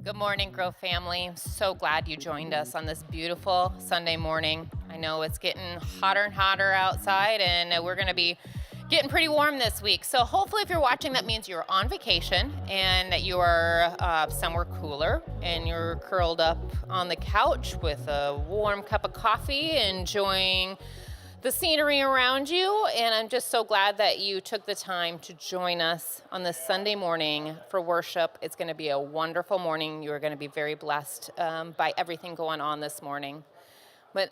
Good morning, Grove family. I'm so glad you joined us on this beautiful Sunday morning. I know it's getting hotter and hotter outside, and we're going to be getting pretty warm this week. So hopefully if you're watching, that means you're on vacation and that you are somewhere cooler and you're curled up on the couch with a warm cup of coffee, enjoying the scenery around you. And I'm just so glad that you took the time to join us on this Sunday morning for worship. It's going to be a wonderful morning. You're going to be very blessed by everything going on this morning. But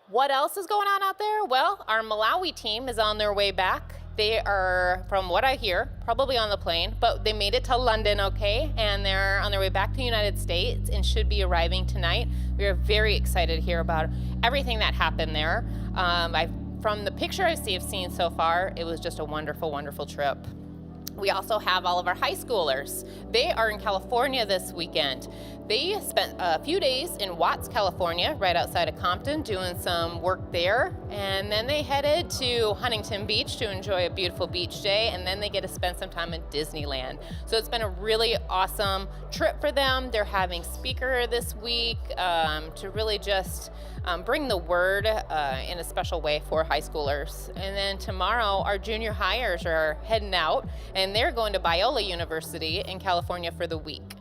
what else is going on out there? Well, our Malawi team is on their way back. They are, from what I hear, probably on the plane, but they made it to London okay, and they're on their way back to the United States and should be arriving tonight. We are very excited to hear about everything that happened there. From the picture I've seen so far, it was just a wonderful, wonderful trip. We also have all of our high schoolers. They are in California this weekend. They spent a few days in Watts, California, right outside of Compton, doing some work there. And then they headed to Huntington Beach to enjoy a beautiful beach day. And then they get to spend some time in Disneyland. So it's been a really awesome trip for them. They're having speaker this week to really just bring the word in a special way for high schoolers. And then tomorrow, our junior hires are heading out, and they're going to Biola University in California for the week.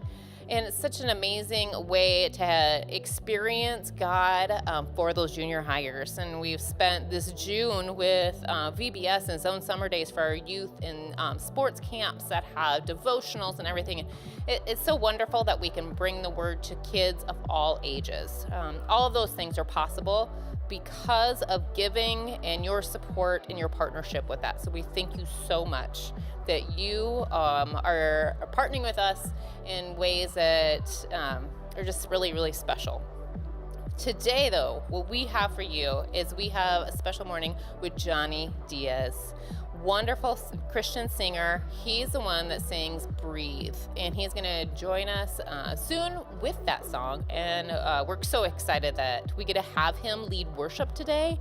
And it's such an amazing way to experience God for those junior hires. And we've spent this June with VBS and Zone Summer Days for our youth in sports camps that have devotionals and everything. It's so wonderful that we can bring the word to kids of all ages. All of those things are possible because of giving and your support and your partnership with that. So we thank you so much that you are partnering with us in ways that are just really, really special. Today, though, what we have for you is we have a special morning with Johnny Diaz. Wonderful Christian singer. He's the one that sings Breathe, and he's going to join us soon with that song. And we're so excited that we get to have him lead worship today.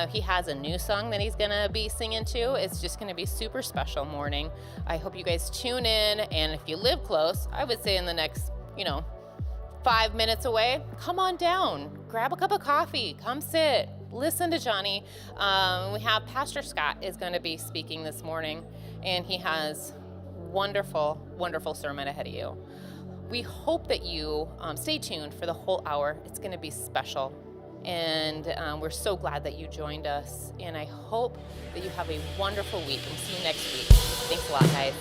He has a new song that he's going to be singing too. It's just going to be super special morning. I hope you guys tune in, and if you live close, I would say in the next, 5 minutes away, come on down, grab a cup of coffee, come sit, listen to Johnny. We have Pastor Scott is going to be speaking this morning, and he has wonderful, wonderful sermon ahead of you. We hope that you stay tuned for the whole hour. It's going to be special, and we're so glad that you joined us, and I hope that you have a wonderful week. We'll see you next week. Thanks a lot, guys.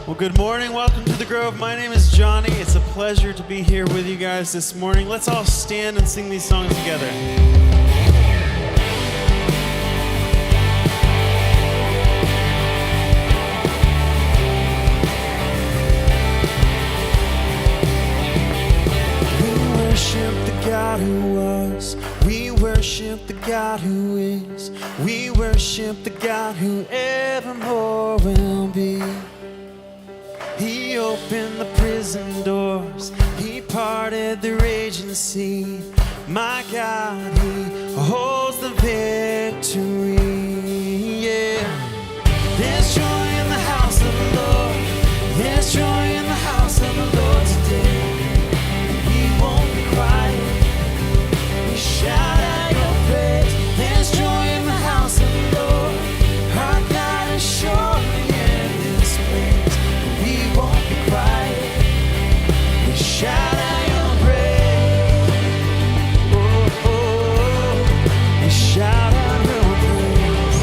Well, good morning. Welcome to the Grove. My name is Johnny. It's a pleasure to be here with you guys this morning. Let's all stand and sing these songs together. We worship the God who was. We worship the God who is. We worship the God who evermore will be. He opened the prison doors. He parted the raging sea. My God, He holds the victory. Yeah. There's joy in the house of the Lord. There's joy in the house of the Lord today. We won't be quiet. We shout out your praise. There's joy in the house of the Lord. Our God is surely in this place. We won't be quiet. We shout out your praise. Oh, oh, we shout out your praise.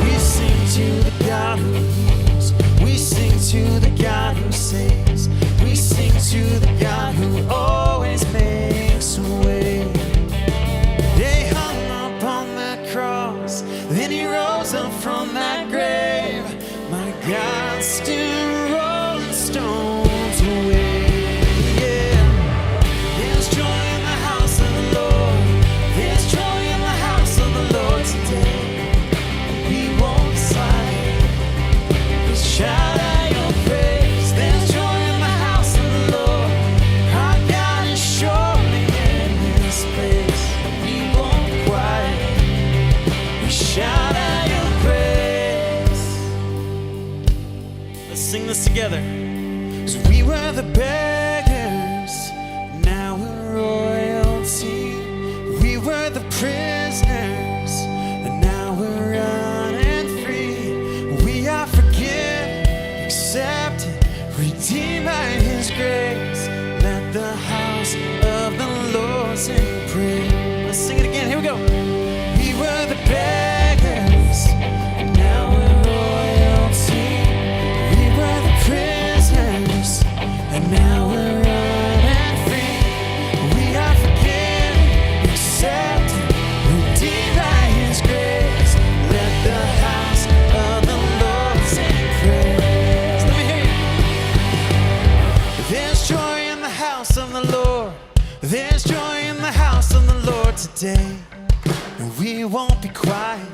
We sing to the God who heals. We sing to the God who saves. We sing to the God who always makes a way. They hung up on that cross, then He rose up from that grave. My God, still rolling stones away. Yeah. There's joy in the house of the Lord. There's joy in the house of the Lord today. We won't be silent. We shout out your praise. There's joy in the house of the Lord. Our God is surely in this place. We won't be quiet. We shout out your praise. Let's sing this together. 'Cause we were the beggars, now we're royalty. We were the prisoners, and now we're running free. We are forgiven, accepted, redeemed by His grace. Let the house of the Lord sing praise. Let's sing it again. Here we go. We were the beggars, and now we're royalty. We were the prisoners, and now we're running free. We are forgiven, accepted, redeemed by His grace. Let the house of the Lord sing praise. Let me hear you. There's joy in the house of the Lord. There's joy in the house of the Lord today. And we won't be quiet.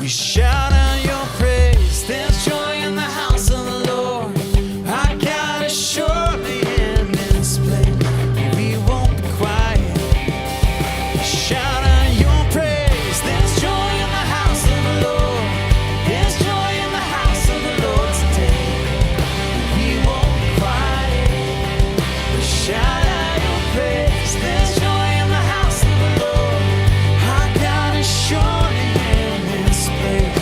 We shout out your praise. There's joy in the house of the Lord. Our God is surely in this place. We won't be quiet. We shout out your praise. There's joy in the house of the Lord. There's joy in the house of the Lord today. We won't be quiet. We shout out your praise. There's joy in the house of the Lord. Our God is surely in this place.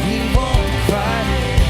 We won't be quiet.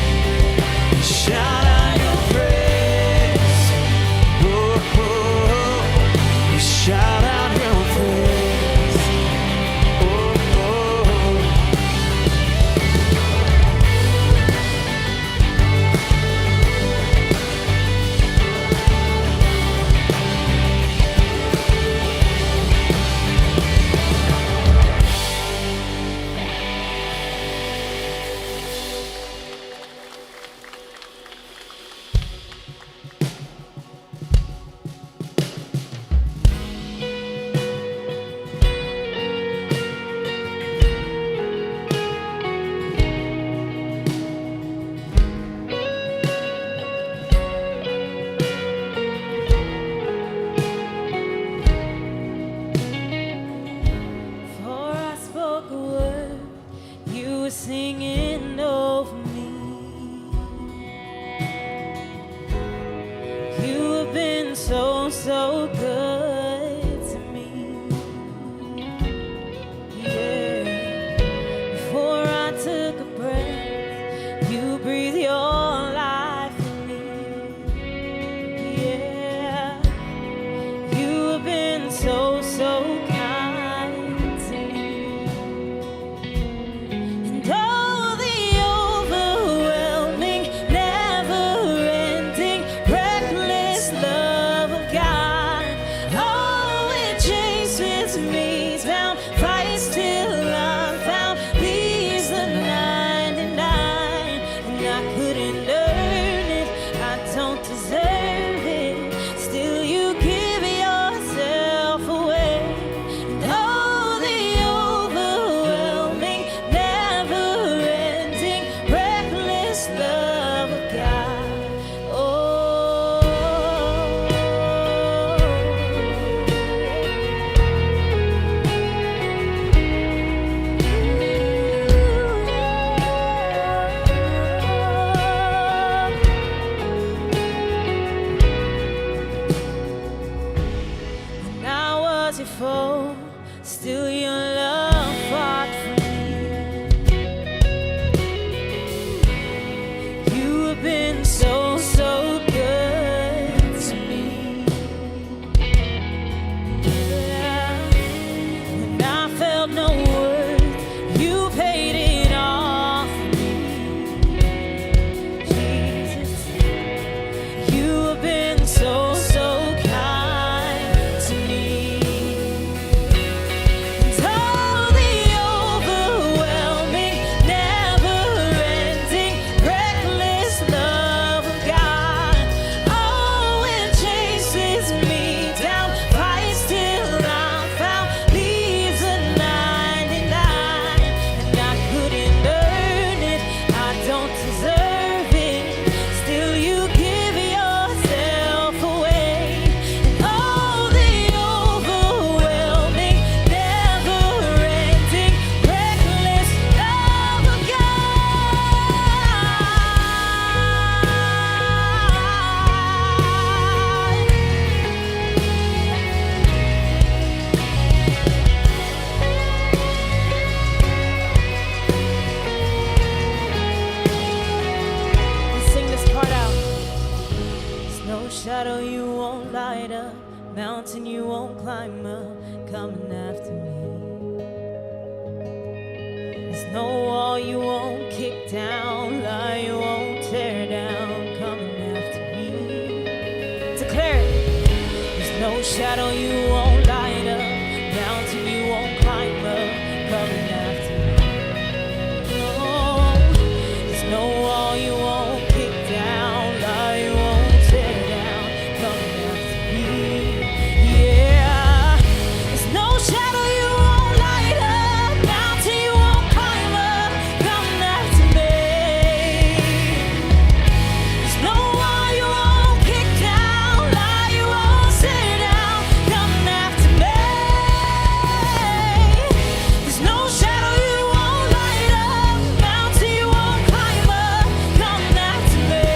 merciful, still your love fought for me. You have been so, so good to me. Yeah. When I felt no worth, you paid it all for me. Jesus, you have been so, so kind to me. And all the overwhelming, never-ending, reckless love of God. Oh, it chases me down, fights till I'm found, leaves a 99. And I couldn't earn it, I don't deserve it. Still, you give yourself away. And all the overwhelming, never-ending, reckless love of Let's sing this part out. There's no shadow you won't light up, mountain you won't climb up, coming after me. There's no wall you won't kick down, lie you won't tear down, coming after me. Declare it. There's no shadow you won't light up, mountain you won't climb up, coming after me. No, there's no wall you won't kick down, lie you won't tear down, coming after me. Yeah, there's no shadow you won't light up, mountain you won't climb up, coming after me. There's no wall you won't kick down, lie you won't tear down, coming after me. There's no shadow you won't light up, mountain you won't climb up, coming after me.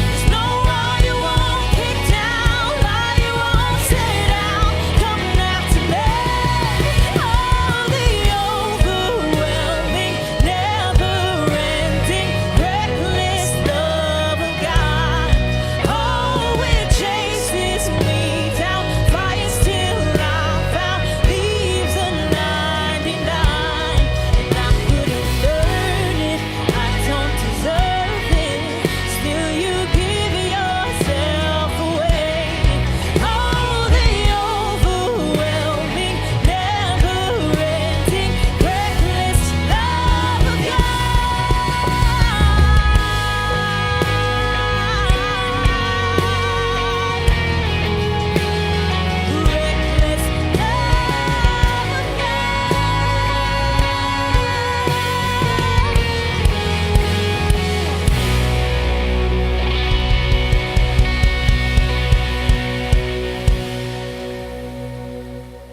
There's no wall you won't kick down, lie you won't tear down, coming after me. Oh, the overwhelming, never-ending, reckless love of God. Oh, it chases me down, fights till I'm found, leaves a 99. And I couldn't earn it, I don't deserve it. Still, you give yourself away. Oh, the overwhelming, never-ending, reckless love of reckless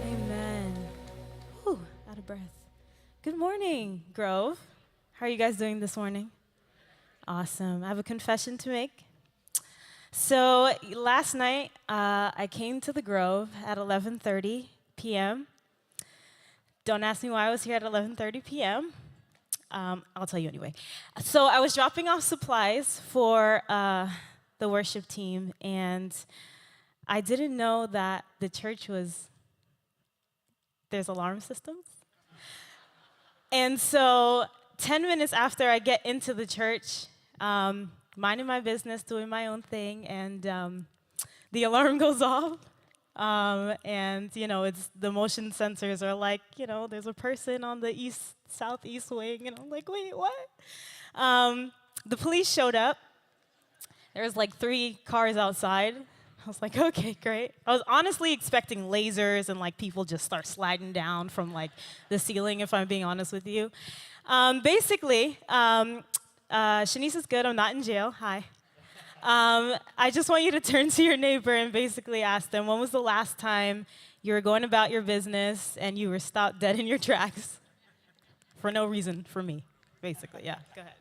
Amen. Whew, out of breath. Good morning, Grove. How are you guys doing this morning? Awesome. I have a confession to make. So last night, I came to the Grove at 11:30 p.m. Don't ask me why I was here at 11:30 p.m. I'll tell you anyway. So I was dropping off supplies for the worship team, and I didn't know that the church there's alarm systems. And so 10 minutes after I get into the church, minding my business, doing my own thing, and the alarm goes off. And, it's the motion sensors are like, there's a person on the southeast wing, and I'm like, wait, what? The police showed up. There was like 3 cars outside. I was like, okay, great. I was honestly expecting lasers and like people just start sliding down from like the ceiling, if I'm being honest with you. Basically, Shanice is good. I'm not in jail. Hi. I just want you to turn to your neighbor and basically ask them, when was the last time you were going about your business and you were stopped dead in your tracks for no reason for me, basically. Yeah, go ahead.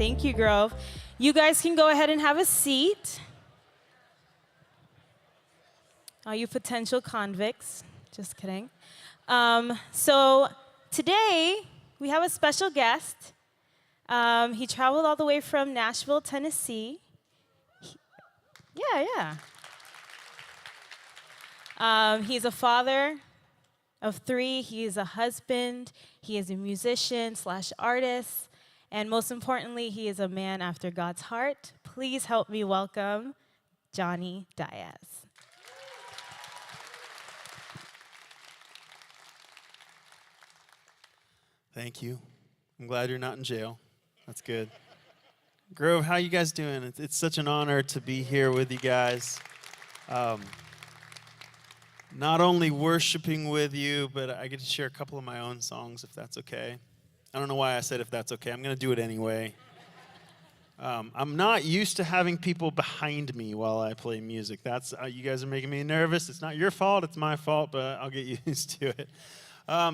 Thank you, Grove. You guys can go ahead and have a seat. All you potential convicts. Just kidding. So today, we have a special guest. He traveled all the way from Nashville, Tennessee. He's a father of 3. He is a husband. He is a musician/artist. And most importantly, he is a man after God's heart. Please help me welcome Johnny Diaz. Thank you. I'm glad you're not in jail. That's good. Grove, how you guys doing? It's such an honor to be here with you guys. Not only worshiping with you, but I get to share a couple of my own songs, if that's okay. I don't know why I said if that's okay. I'm going to do it anyway. I'm not used to having people behind me while I play music. That's you guys are making me nervous. It's not your fault. It's my fault, but I'll get used to it. How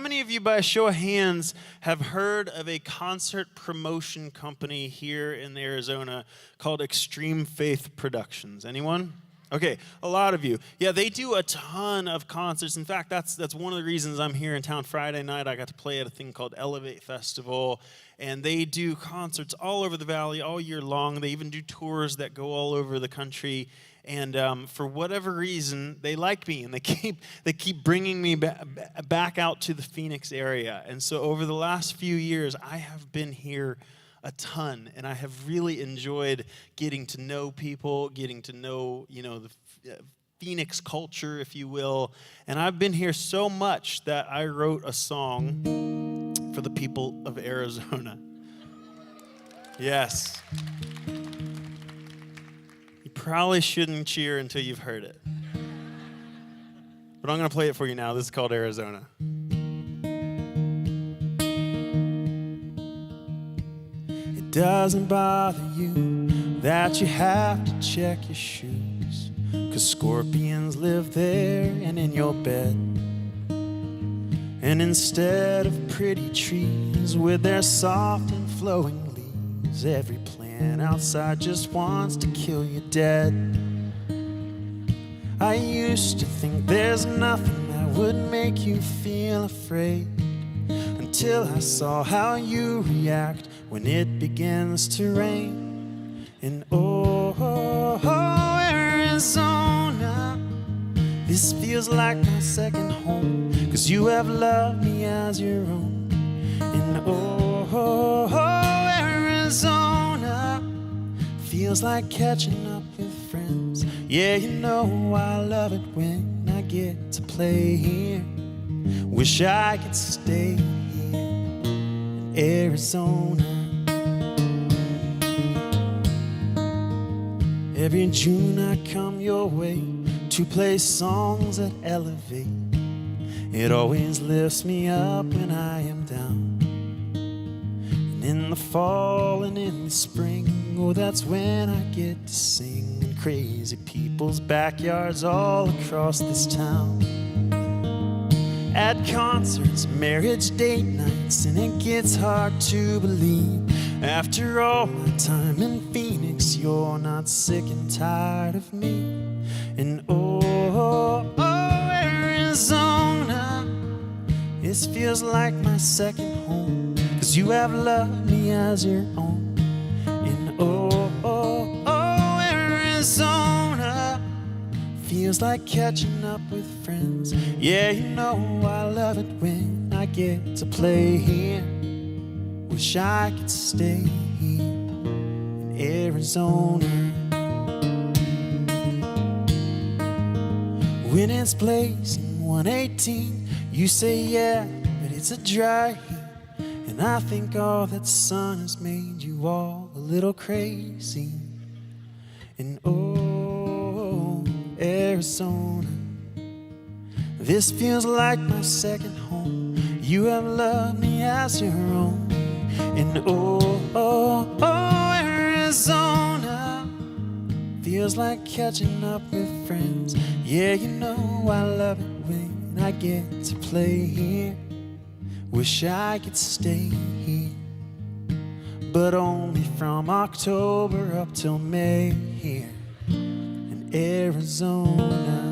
many of you, by a show of hands, have heard of a concert promotion company here in Arizona called Extreme Faith Productions? Anyone? Okay, a lot of you. Yeah, they do a ton of concerts. In fact, that's one of the reasons I'm here in town Friday night. I got to play at a thing called Elevate Festival, and they do concerts all over the valley all year long. They even do tours that go all over the country. And for whatever reason, they like me, and they keep bringing me back out to the Phoenix area. And so over the last few years, I have been here a ton, and I have really enjoyed getting to know people, getting to know, the Phoenix culture, if you will. And I've been here so much that I wrote a song for the people of Arizona. Yes. You probably shouldn't cheer until you've heard it. But I'm going to play it for you now. This is called Arizona. It doesn't bother you that you have to check your shoes, 'cause scorpions live there and in your bed. And instead of pretty trees with their soft and flowing leaves, every plant outside just wants to kill you dead. I used to think there's nothing that would make you feel afraid, until I saw how you react when it begins to rain. And Arizona, this feels like my second home, 'cause you have loved me as your own. And Arizona, feels like catching up with friends. Yeah, you know I love it when I get to play here. Wish I could stay here in Arizona. Every June I come your way to play songs that elevate. It always lifts me up when I am down. And in the fall and in the spring, oh, that's when I get to sing in crazy people's backyards all across this town. At concerts, marriage date nights, and it gets hard to believe, after all my time in Phoenix, you're not sick and tired of me. And Arizona, this feels like my second home, 'cause you have loved me as your own. And Arizona, feels like catching up with friends. Yeah, you know I love it when I get to play here. Wish I could stay here in Arizona. When it's blazing 118, you say yeah, but it's a dry heat. And I think all that sun has made you all a little crazy. And Arizona, this feels like my second home. You have loved me as your own. And Arizona, feels like catching up with friends. Yeah, you know I love it when I get to play here. Wish I could stay here, but only from October up till May here in Arizona.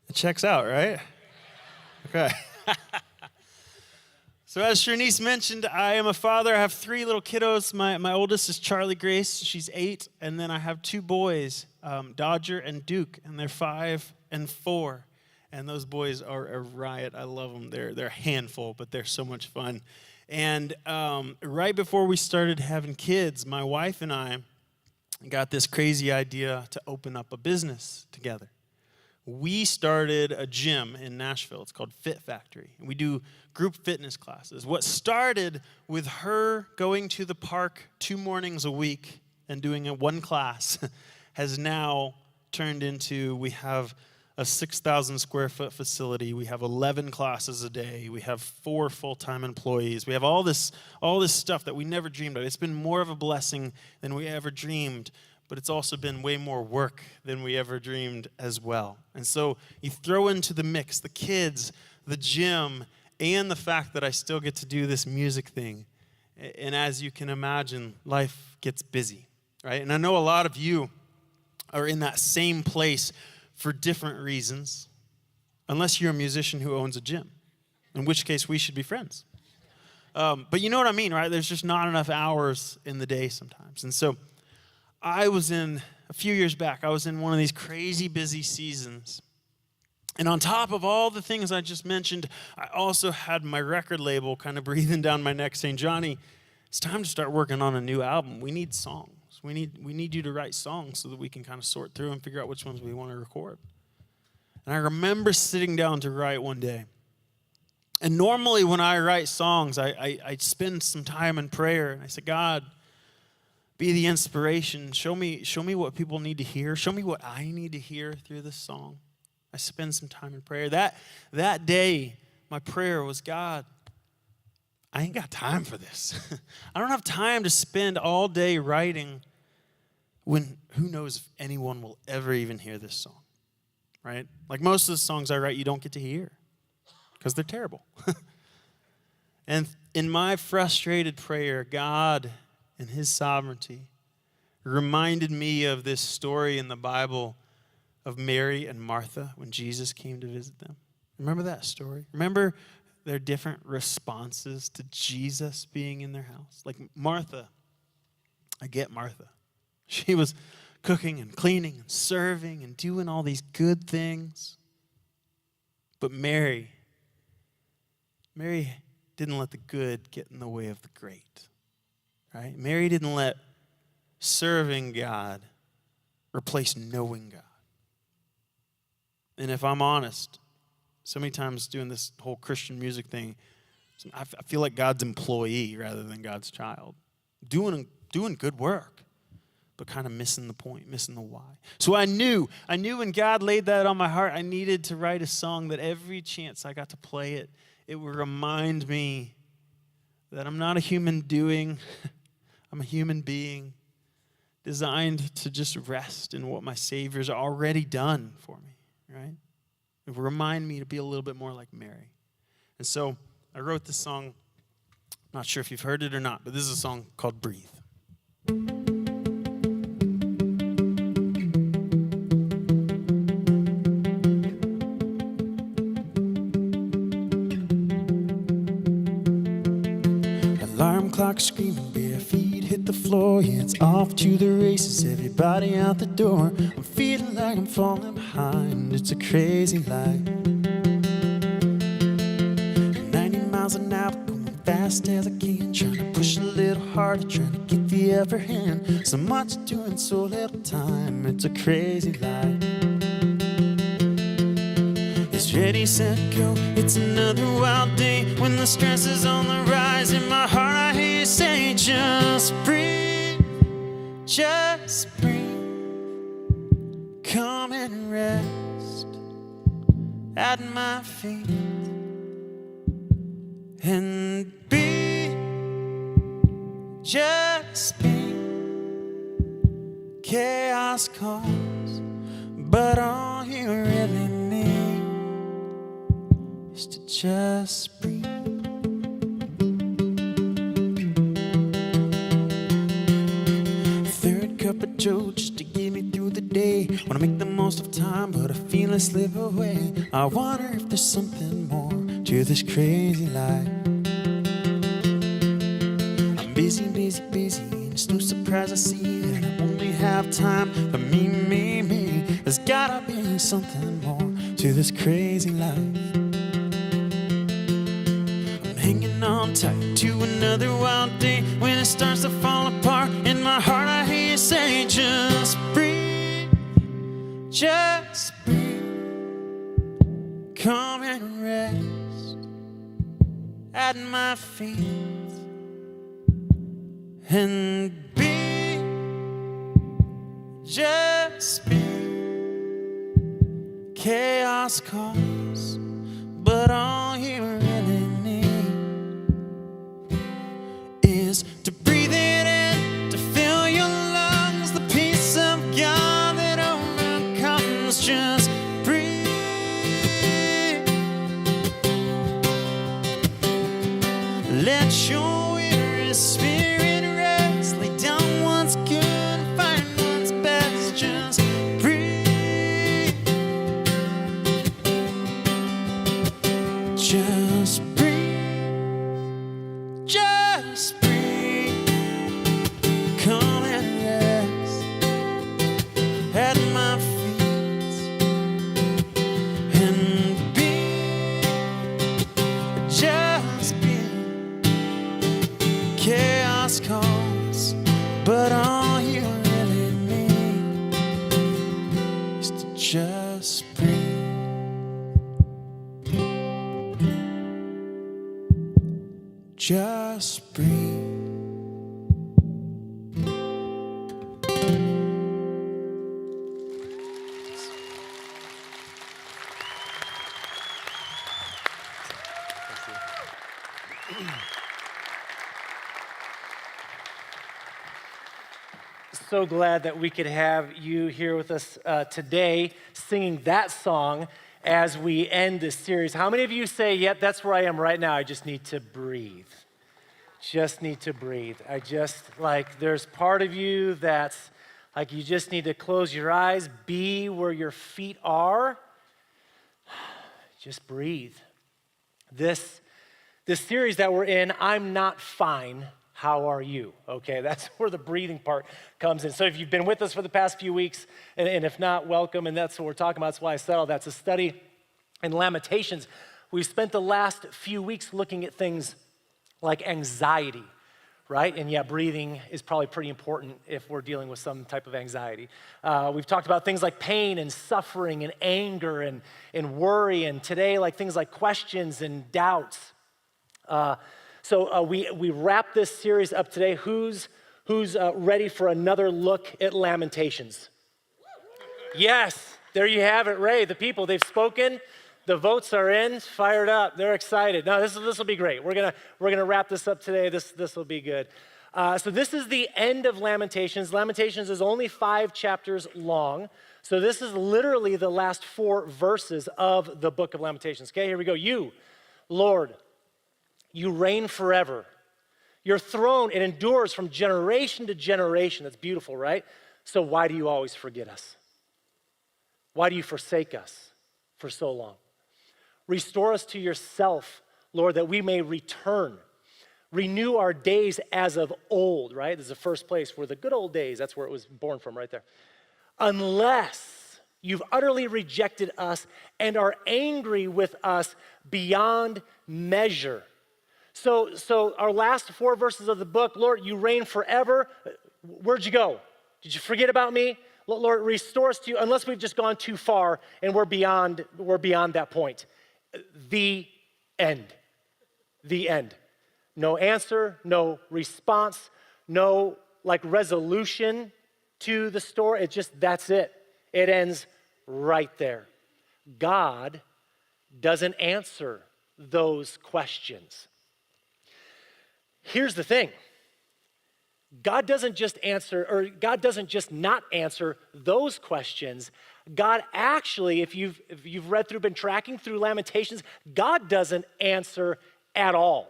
It checks out, right? Okay. So as Shanice mentioned, I am a father. I have 3 little kiddos. My oldest is Charlie Grace. She's 8. And then I have 2 boys, Dodger and Duke, and they're 5 and 4. And those boys are a riot. I love them. They're a handful, but they're so much fun. And right before we started having kids, my wife and I got this crazy idea to open up a business together. We started a gym in Nashville. It's called Fit Factory. And we do group fitness classes. What started with her going to the park 2 mornings a week and doing a 1 class has now turned into, we have a 6,000 square foot facility. We have 11 classes a day. We have 4 full-time employees. We have all this stuff that we never dreamed of. It's been more of a blessing than we ever dreamed. But it's also been way more work than we ever dreamed as well. And so you throw into the mix the kids, the gym, and the fact that I still get to do this music thing. And as you can imagine, life gets busy, right? And I know a lot of you are in that same place for different reasons, unless you're a musician who owns a gym, in which case we should be friends. But you know what I mean, right? There's just not enough hours in the day sometimes. And so a few years back, I was in one of these crazy busy seasons. And on top of all the things I just mentioned, I also had my record label kind of breathing down my neck saying, Johnny, it's time to start working on a new album. We need songs. We need you to write songs so that we can kind of sort through and figure out which ones we want to record. And I remember sitting down to write one day. And normally when I write songs, I spend some time in prayer. And I say, God, be the inspiration. Show me what people need to hear. Show me what I need to hear through this song. I spend some time in prayer. That day, my prayer was, God, I ain't got time for this. I don't have time to spend all day writing when who knows if anyone will ever even hear this song, right? Like most of the songs I write, you don't get to hear because they're terrible. And in my frustrated prayer, God, in his sovereignty, reminded me of this story in the Bible of Mary and Martha when Jesus came to visit them. Remember that story? Remember their different responses to Jesus being in their house? Like Martha, I get Martha. She was cooking and cleaning and serving and doing all these good things. But Mary didn't let the good get in the way of the great. Right? Mary didn't let serving God replace knowing God. And if I'm honest, so many times doing this whole Christian music thing, I feel like God's employee rather than God's child. Doing good work, but kind of missing the point, missing the why. So I knew when God laid that on my heart, I needed to write a song that every chance I got to play it, it would remind me that I'm not a human doing. I'm a human being designed to just rest in what my Savior's already done for me, right? It would remind me to be a little bit more like Mary. And so I wrote this song. I'm not sure if you've heard it or not, but this is a song called Breathe. Alarm clock screaming, bare feet hit the floor. Yeah, it's off to the races, everybody out the door. I'm feeling like I'm falling behind, it's a crazy life. 90 miles an hour, going fast as I can, trying to push a little harder, trying to get the upper hand. So much doing, so little time, it's a crazy life. It's ready, set, go, it's another wild day. When the stress is on the rise, in my heart I hear you say, just breathe, just breathe. Come and rest at my feet and be, just be. Chaos calls, but all you really need is to just breathe. Third cup of joe just to get me through the day. Wanna make the most of time, but I feel it slip away. I wonder if there's something more to this crazy life. I'm busy, busy, busy, and it's no surprise I see that I only have time for me, me, me. There's gotta be something more to this crazy life. I'm hanging on tight to another wild day. When it starts to fall apart in my heart, I hear you say, just breathe, just breathe. Come and rest at my feet and be, just be. Chaos calls, but all you really need is to breathe it in, to fill your lungs, the peace of God that overcomes. Just breathe. Let your weary spirit rest. Lay down what's good and find what's best. Just breathe. Just breathe. Just breathe. Come and rest at my feet and be. Just be. Chaos calls, but all you really need is to just breathe. Just breathe. So glad that we could have you here with us today singing that song as we end this series. How many of you say, yep, that's where I am right now. I just need to breathe. Just need to breathe. There's part of you that's like you just need to close your eyes, be where your feet are. Just breathe. This series that we're in, I'm not fine. How are you? Okay, that's where the breathing part comes in. So if you've been with us for the past few weeks, and if not, welcome, and that's what we're talking about. That's why I said all that's a study in Lamentations. We've spent the last few weeks looking at things like anxiety, right? And yeah, breathing is probably pretty important if we're dealing with some type of anxiety. We've talked about things like pain and suffering and anger and worry, and today, like things like questions and doubts. So we wrap this series up today. Who's ready for another look at Lamentations? Yes, there you have it, Ray. The people, they've spoken. The votes are in, fired up. They're excited. No, this will be great. We're gonna wrap this up today. This will be good. So this is the end of Lamentations. Lamentations is only 5 chapters long. So this is literally the last 4 verses of the book of Lamentations. Okay, here we go. You, Lord, you reign forever. Your throne, it endures from generation to generation. That's beautiful, right? So why do you always forget us? Why do you forsake us for so long? Restore us to yourself, Lord, that we may return. Renew our days as of old, right? This is the first place where the good old days, that's where it was born from, right there. Unless you've utterly rejected us and are angry with us beyond measure. So our last 4 verses of the book, Lord, you reign forever. Where'd you go? Did you forget about me? Lord, restore us to you, unless we've just gone too far and we're beyond that point. The end. The end. No answer, no response, no resolution to the story. That's it. It ends right there. God doesn't answer those questions. Here's the thing. God doesn't just answer, or God doesn't just not answer those questions. God actually, if you've been tracking through Lamentations, God doesn't answer at all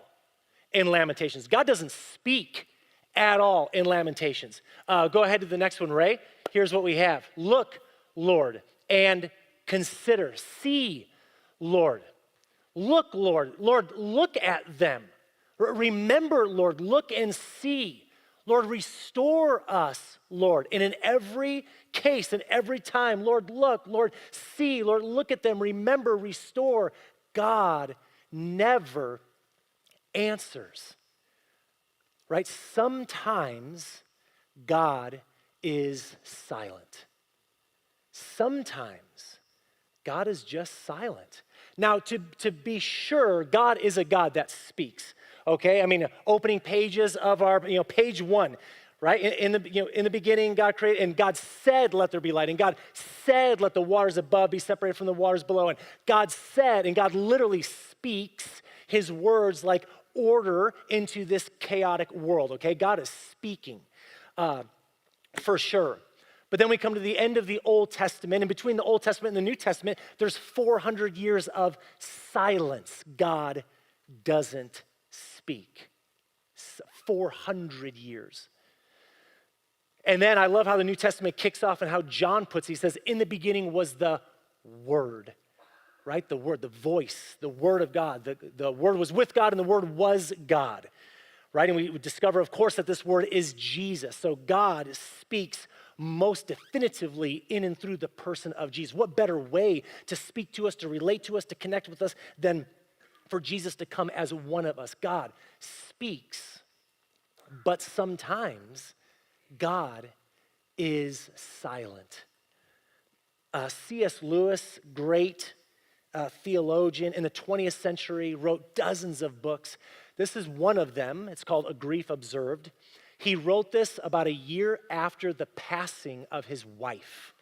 in Lamentations. God doesn't speak at all in Lamentations. Go ahead to the next one, Ray. Here's what we have. Look, Lord, and consider. See, Lord. Look, Lord. Lord, look at them. Remember, Lord, look and see. Lord, restore us, Lord. And in every case, in every time, Lord, look, Lord, see, Lord, look at them, remember, restore. God never answers, right? Sometimes God is silent. Sometimes God is just silent. Now, to be sure, God is a God that speaks. Okay, I mean, opening pages of our, page 1, right? In the beginning, God created, and God said, "Let there be light," and God said, "Let the waters above be separated from the waters below." And God said, and God literally speaks His words like order into this chaotic world. Okay, God is speaking for sure. But then we come to the end of the Old Testament, and between the Old Testament and the New Testament, there's 400 years of silence. God doesn't speak. 400 years. And then I love how the New Testament kicks off and how John puts it. He says, in the beginning was the Word, right? The Word, the voice, the Word of God. The Word was with God and the Word was God, right? And we discover, of course, that this Word is Jesus. So God speaks most definitively in and through the person of Jesus. What better way to speak to us, to relate to us, to connect with us than for Jesus to come as one of us? God speaks, but sometimes God is silent. C.S. Lewis, great theologian in the 20th century, wrote dozens of books. This is one of them. It's called A Grief Observed. He wrote this about a year after the passing of his wife.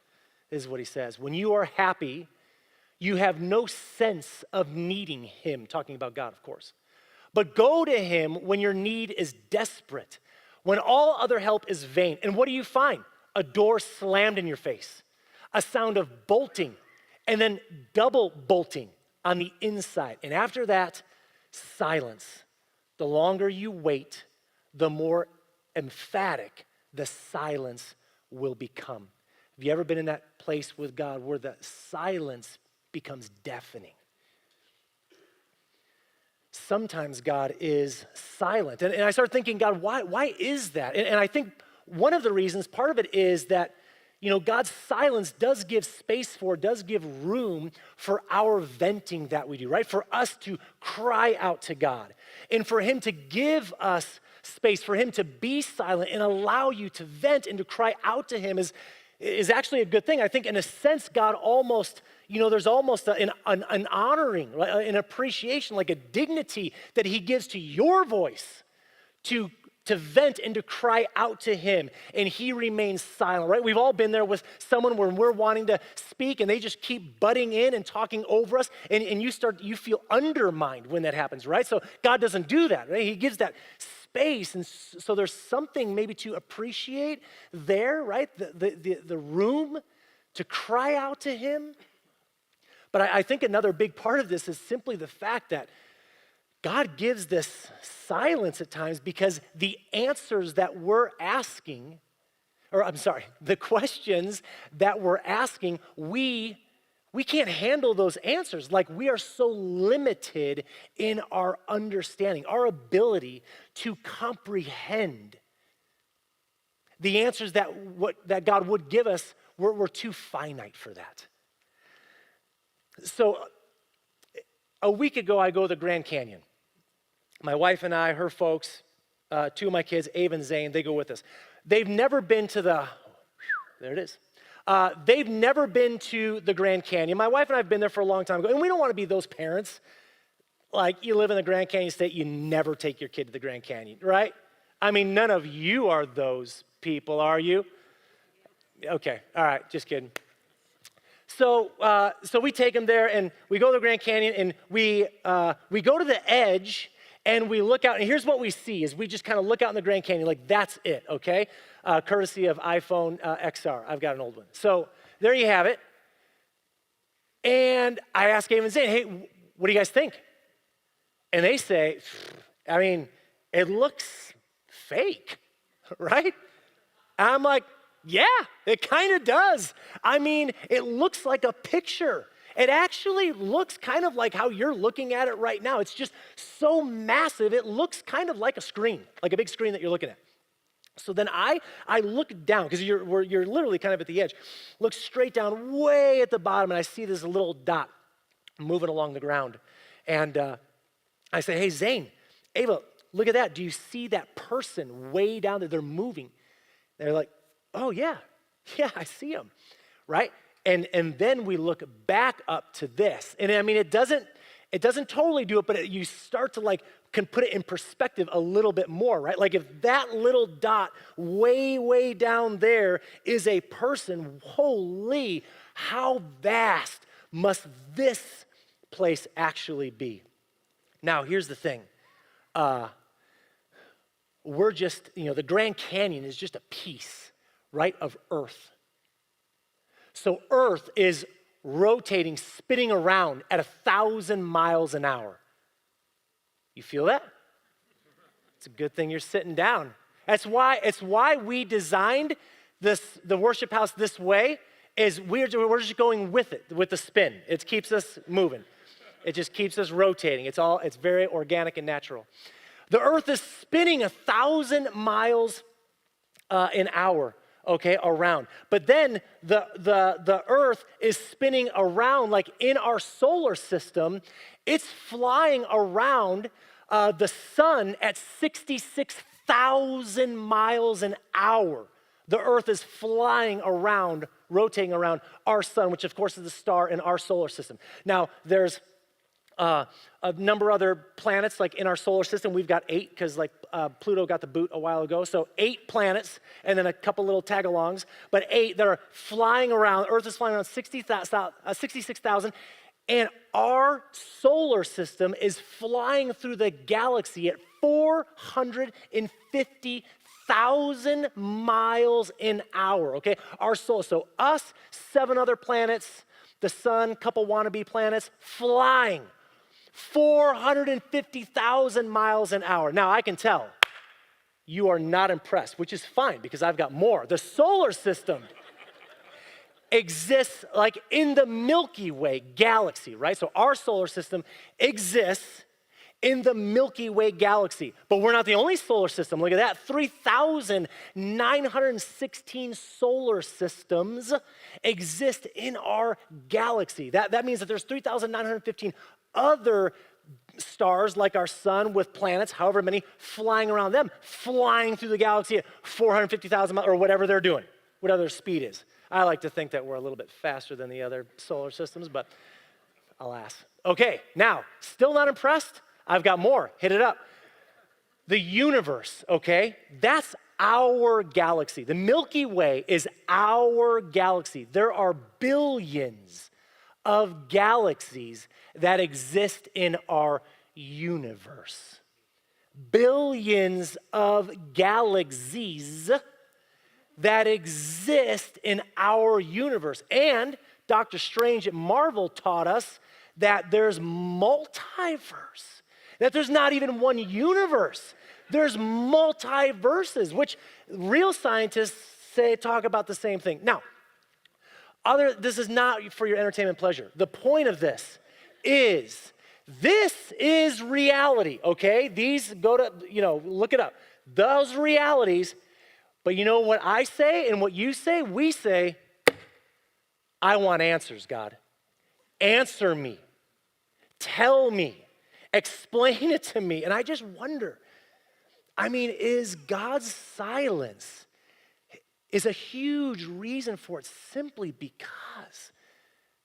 This is what he says. When you are happy, you have no sense of needing him, talking about God, of course. But go to him when your need is desperate, when all other help is vain. And what do you find? A door slammed in your face, a sound of bolting, and then double bolting on the inside. And after that, silence. The longer you wait, the more emphatic the silence will become. Have you ever been in that place with God where the silence becomes deafening? Sometimes God is silent. And I started thinking, God, why is that? And I think one of the reasons, part of it is that, God's silence does give space for, does give room for our venting that we do, right? For us to cry out to God. And for him to give us space, for him to be silent and allow you to vent and to cry out to him is actually a good thing. I think in a sense, God almost, there's almost an honoring, an appreciation, like a dignity that he gives to your voice to vent and to cry out to him, and he remains silent, right? We've all been there with someone when we're wanting to speak and they just keep butting in and talking over us, and you feel undermined when that happens, right? So God doesn't do that, right? He gives that space, and so there's something maybe to appreciate there, right? The room to cry out to him. But I think another big part of this is simply the fact that God gives this silence at times because the answers that we're asking, the questions that we're asking, we can't handle those answers. Like, we are so limited in our understanding, our ability to comprehend the answers that God would give us. We're too finite for that. So a week ago, I go to the Grand Canyon. My wife and I, her folks, two of my kids, Ava and Zane, they go with us. They've never been to there it is. They've never been to the Grand Canyon. My wife and I have been there for a long time ago, and we don't want to be those parents. Like, you live in the Grand Canyon State, you never take your kid to the Grand Canyon, right? I mean, none of you are those people, are you? Okay, all right, just kidding. So we take them there, and we go to the Grand Canyon, and we go to the edge. and we look out, and here's what we see, is we just kind of look out in the Grand Canyon, like that's it, okay? Courtesy of iPhone XR. I've got an old one. So there you have it. And I ask Ava and Zane, hey, what do you guys think? And they say, I mean, it looks fake, right? And I'm like, yeah, it kind of does. I mean, it looks like a picture. It actually looks kind of like how you're looking at it right now. It's just so massive, it looks kind of like a screen, like a big screen that you're looking at. So then I look down, because you're literally kind of at the edge, look straight down way at the bottom, and I see this little dot moving along the ground. And I say, hey, Zane, Ava, look at that. Do you see that person way down there? They're moving. They're like, oh, yeah, I see them, right? And then we look back up to this. And I mean, it doesn't totally do it, but you start to can put it in perspective a little bit more, right? Like if that little dot way down there is a person, holy, how vast must this place actually be? Now, here's the thing. We're just, the Grand Canyon is just a piece, right, of Earth. So Earth is rotating, spinning around at 1,000 miles an hour. You feel that? It's a good thing you're sitting down. It's why we designed the worship house this way, is we're just going with it, with the spin. It keeps us moving. It just keeps us rotating. It's very organic and natural. The Earth is spinning 1,000 miles an hour, okay, around. But then the Earth is spinning around, like in our solar system, it's flying around the sun at 66,000 miles an hour. The Earth is flying around, rotating around our sun, which of course is the star in our solar system. Now, there's a number of other planets, like in our solar system. We've got 8, because Pluto got the boot a while ago. So 8 planets, and then a couple little tag-alongs. But 8 that are flying around. Earth is flying around 66,000. And our solar system is flying through the galaxy at 450,000 miles an hour, okay? Our solar, so us, 7 other planets, the sun, couple wannabe planets, flying 450,000 miles an hour. Now, I can tell you are not impressed, which is fine, because I've got more. The solar system exists like in the Milky Way galaxy, right? So our solar system exists in the Milky Way galaxy. But we're not the only solar system. Look at that. 3,916 solar systems exist in our galaxy. That means that there's 3,915 other stars like our sun with planets, however many, flying around them, flying through the galaxy at 450,000 miles, or whatever they're doing, whatever their speed is. I like to think that we're a little bit faster than the other solar systems, but alas. Okay, now, still not impressed? I've got more. Hit it up. The universe, okay? That's our galaxy. The Milky Way is our galaxy. There are billions of galaxies that exist in our universe. Billions of galaxies that exist in our universe. And Dr. Strange at Marvel taught us that there's multiverse, that there's not even one universe. There's multiverses, which real scientists talk about the same thing. Now, this is not for your entertainment pleasure. The point of this is reality, okay? These go to, look it up. Those realities. But you know what I say and what you say? We say, I want answers, God. Answer me. Tell me. Explain it to me. And I just wonder, is God's silence is a huge reason for it, simply because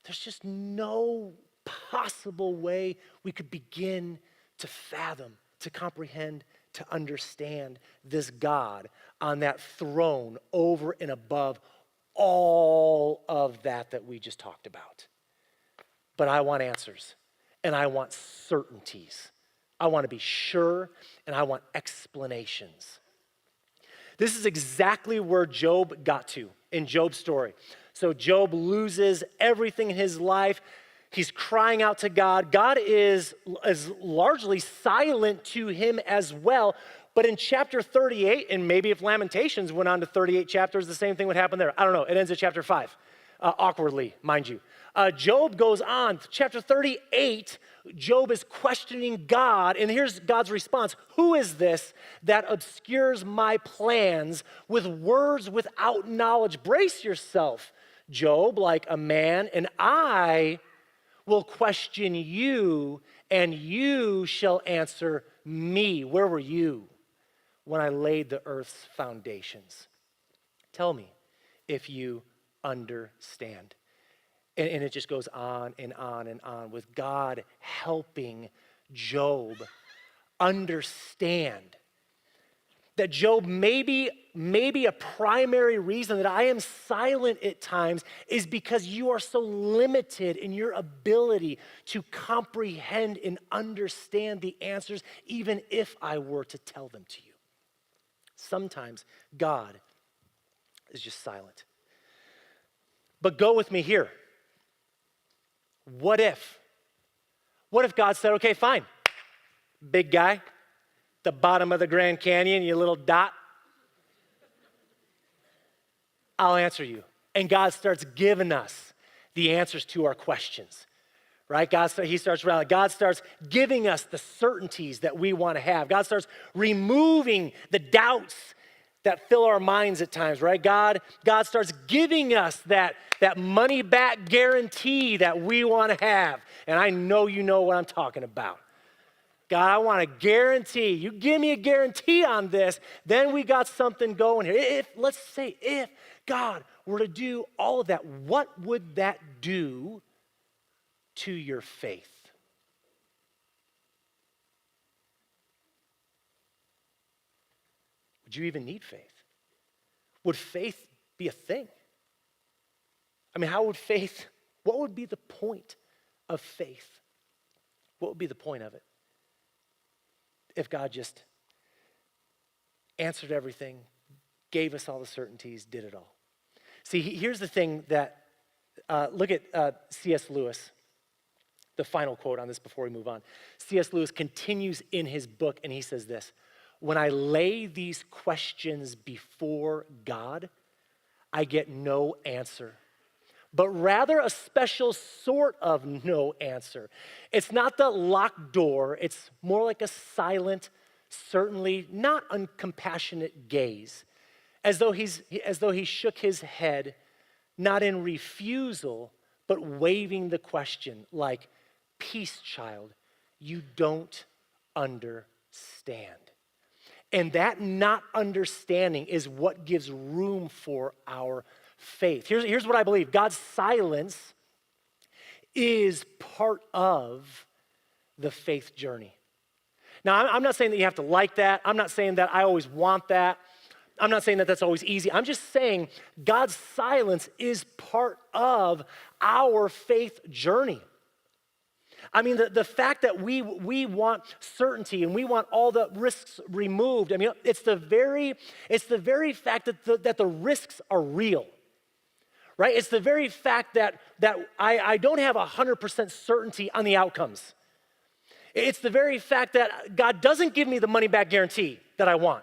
there's just no possible way we could begin to fathom, to comprehend, to understand this God on that throne over and above all of that we just talked about. But I want answers, and I want certainties. I want to be sure, and I want explanations. This is exactly where Job got to in Job's story. So Job loses everything in his life. He's crying out to God. God is largely silent to him as well. But in chapter 38, and maybe if Lamentations went on to 38 chapters, the same thing would happen there. I don't know. It ends at chapter 5, awkwardly, mind you. Job goes on. Chapter 38, Job is questioning God, and here's God's response. Who is this that obscures my plans with words without knowledge? Brace yourself, Job, like a man, and I will question you, and you shall answer me. Where were you when I laid the earth's foundations? Tell me if you understand. And it just goes on and on and on with God helping Job understand that Job, maybe a primary reason that I am silent at times is because you are so limited in your ability to comprehend and understand the answers, even if I were to tell them to you. Sometimes God is just silent. But go with me here. What if? What if God said, okay, fine, big guy, the bottom of the Grand Canyon, you little dot, I'll answer you. And God starts giving us the answers to our questions, right? He starts rallying. God starts giving us the certainties that we want to have. God starts removing the doubts that fill our minds at times, right? God starts giving us that money back guarantee that we want to have. And I know you know what I'm talking about. God, I want a guarantee. You give me a guarantee on this, then we got something going here. Let's say if God were to do all of that, what would that do to your faith? Would you even need faith? Would faith be a thing? I mean, what would be the point of faith? What would be the point of it? If God just answered everything, gave us all the certainties, did it all. See, here's the thing that, look at C.S. Lewis, the final quote on this before we move on. C.S. Lewis continues in his book, and he says this: when I lay these questions before God, I get no answer, but rather a special sort of no answer. It's not the locked door, it's more like a silent, certainly not uncompassionate gaze, as though he shook his head, not in refusal, but waving the question like, peace, child, you don't understand. And that not understanding is what gives room for our faith. Here's what I believe. God's silence is part of the faith journey. Now, I'm not saying that you have to like that. I'm not saying that I always want that. I'm not saying that that's always easy. I'm just saying God's silence is part of our faith journey. I mean, the fact that we want certainty and we want all the risks removed, I mean, it's the very fact that the risks are real, right? It's the very fact that I don't have 100% certainty on the outcomes. It's the very fact that God doesn't give me the money back guarantee that I want.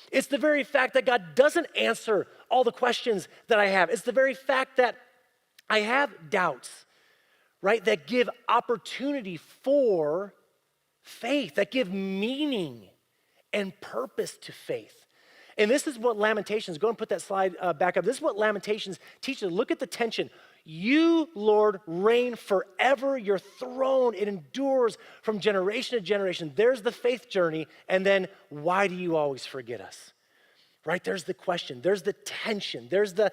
It's the very fact that God doesn't answer all the questions that I have. It's the very fact that I have doubts, right, that give opportunity for faith, that give meaning and purpose to faith. And this is what Lamentations, go and put that slide back up. This is what Lamentations teaches. Look at the tension. You, Lord, reign forever. Your throne, it endures from generation to generation. There's the faith journey. And then, why do you always forget us? Right? There's the question. There's the tension. There's the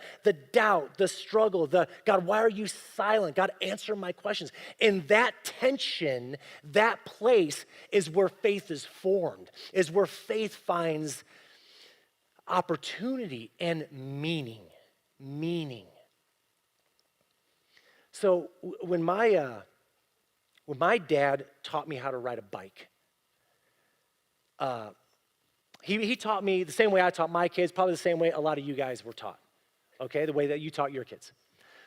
doubt, the struggle, God, why are you silent? God, answer my questions. And that tension, that place is where faith is formed, is where faith finds opportunity and meaning. So when my dad taught me how to ride a bike, he taught me the same way I taught my kids, probably the same way a lot of you guys were taught, okay? The way that you taught your kids.